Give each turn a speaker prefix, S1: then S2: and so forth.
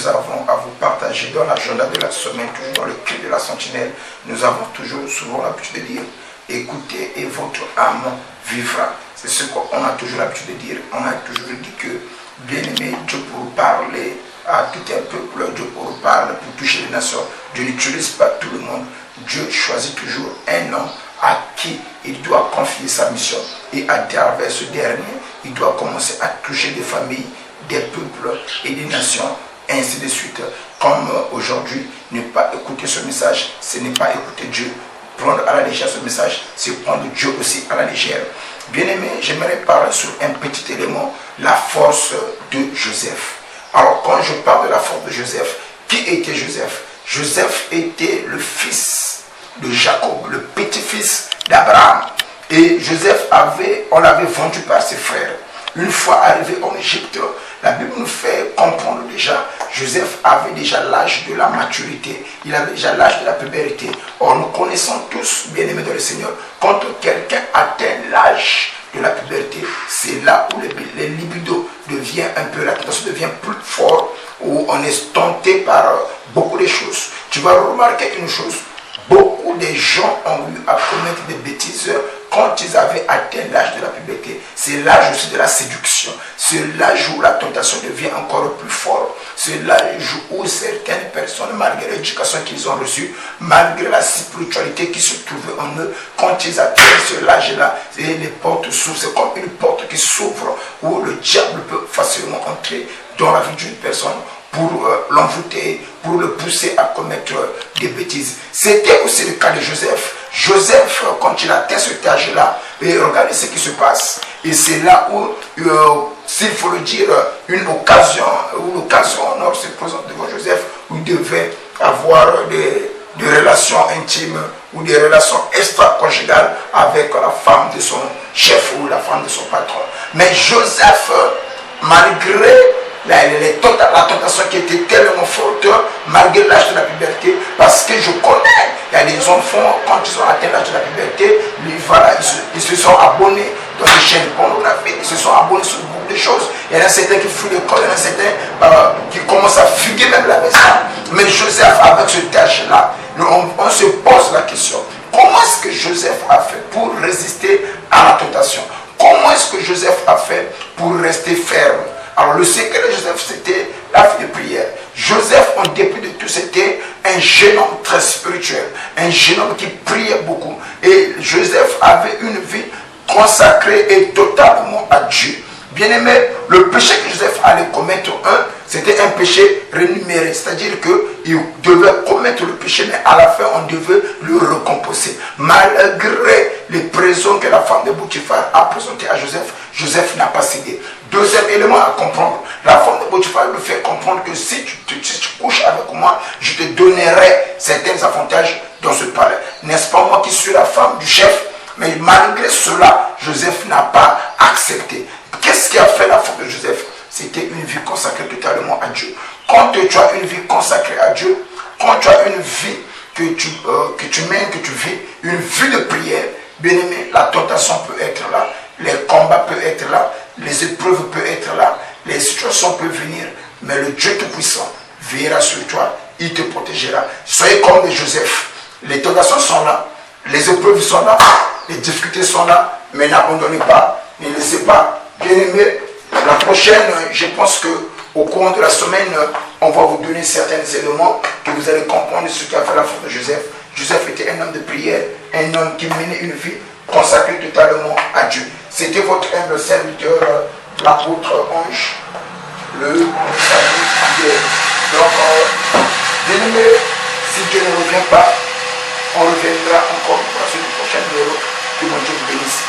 S1: nous avons à vous partager dans l'agenda de la semaine, toujours dans le cri de la sentinelle, nous avons toujours souvent l'habitude de dire, écoutez et votre âme vivra. C'est ce qu'on a toujours l'habitude de dire. On a toujours dit que, bien aimé, Dieu pour parler à tout un peuple, Dieu pour parler, pour toucher les nations. Dieu n'utilise pas tout le monde. Dieu choisit toujours un homme à qui il doit confier sa mission. Et à travers ce dernier, il doit commencer à toucher des familles, des peuples et des nations, ainsi de suite. Comme aujourd'hui, ne pas écouter ce message, ce n'est pas écouter Dieu. Prendre à la légère ce message, c'est prendre Dieu aussi à la légère. Bien aimé, j'aimerais parler sur un petit élément, la force de Joseph. Alors quand je parle de la force de Joseph, qui était Joseph? Joseph était le fils de Jacob, le petit-fils d'Abraham. Et Joseph on l'avait vendu par ses frères. Une fois arrivé en Égypte, la Bible nous fait comprendre déjà, Joseph avait déjà l'âge de la maturité, il avait déjà l'âge de la puberté. Or, nous connaissons tous, bien aimés dans le Seigneur, quand quelqu'un atteint l'âge de la puberté, c'est là où les libido devient un peu, la tentation devient plus fort, où on est tenté par beaucoup de choses. Tu vas remarquer une chose, beaucoup de gens ont eu à commettre des bêtises quand ils avaient atteint l'âge de la puberté. C'est l'âge aussi de la séduction. C'est l'âge où la tentation devient encore plus forte. C'est l'âge où certaines personnes, malgré l'éducation qu'ils ont reçue, malgré la spiritualité qui se trouvait en eux, quand ils atteignent ce âge-là, les portes s'ouvrent. C'est comme une porte qui s'ouvre où le diable peut facilement entrer dans la vie d'une personne pour l'envoûter, pour le pousser à commettre des bêtises. C'était aussi le cas de Joseph. Joseph, quand il atteint cet âge-là, et regardez ce qui se passe. Et c'est là où, s'il faut le dire, une occasion, où l'occasion se présente devant Joseph, où il devait avoir des relations intimes ou des relations extra-conjugales avec la femme de son chef ou la femme de son patron. Mais Joseph, malgré la tentation qui était tellement forte, malgré l'âge de la puberté, parce que je connais, il y a des enfants, quand ils ont atteint l'âge de la puberté, ils se sont abonnés dans des chaînes pornographiques, ils se sont abonnés sur beaucoup de choses. Il y en a certains qui fuient l'école, il y en a certains qui commencent à fuguer même la maison. Mais Joseph, avec cet âge-là, on se pose la question, comment est-ce que Joseph a fait pour résister à la tentation? Comment est-ce que Joseph a fait pour rester ferme? Alors le secret de Joseph, c'était la vie de prière. Joseph, en dépit de tout, c'était un jeune homme très spirituel, un jeune homme qui priait beaucoup. Et Joseph avait une vie consacrée et totalement à Dieu. Bien aimé, le péché que Joseph allait commettre, c'était un péché rémunéré. C'est-à-dire qu'il devait commettre le péché, mais à la fin, on devait le récompenser. Malgré les prisons que la femme de Potiphar a présentées à Joseph, Joseph n'a pas cédé. Deuxième élément à comprendre, la femme de Potiphar lui fait comprendre que si tu couches avec moi, je te donnerai certains avantages dans ce palais. N'est-ce pas moi qui suis la femme du chef? Mais malgré cela, Joseph n'a pas accepté. Qu'est-ce qui a fait la force de Joseph? C'était une vie consacrée totalement à Dieu. Quand tu as une vie consacrée à Dieu, quand tu as une vie que tu mènes, que tu vis, une vie de prière, bien aimé, la tentation peut être là, les combats peuvent être là, les épreuves peuvent être là, les situations peuvent venir, mais le Dieu Tout-Puissant veillera sur toi, il te protégera. Soyez comme Joseph, les tentations sont là, les épreuves sont là, les difficultés sont là, mais n'abandonnez pas, ne laissez pas. Bien aimé, la prochaine, je pense qu'au cours de la semaine, on va vous donner certains éléments que vous allez comprendre ce qui a fait la force de Joseph. Joseph était un homme de prière, un homme qui menait une vie consacrée totalement à Dieu. C'était votre humble serviteur, l'apôtre Ange, le salut. Donc, bien aimé, si Dieu ne revient pas, on reviendra encore pour la semaine prochaine. Que mon Dieu vous bénisse.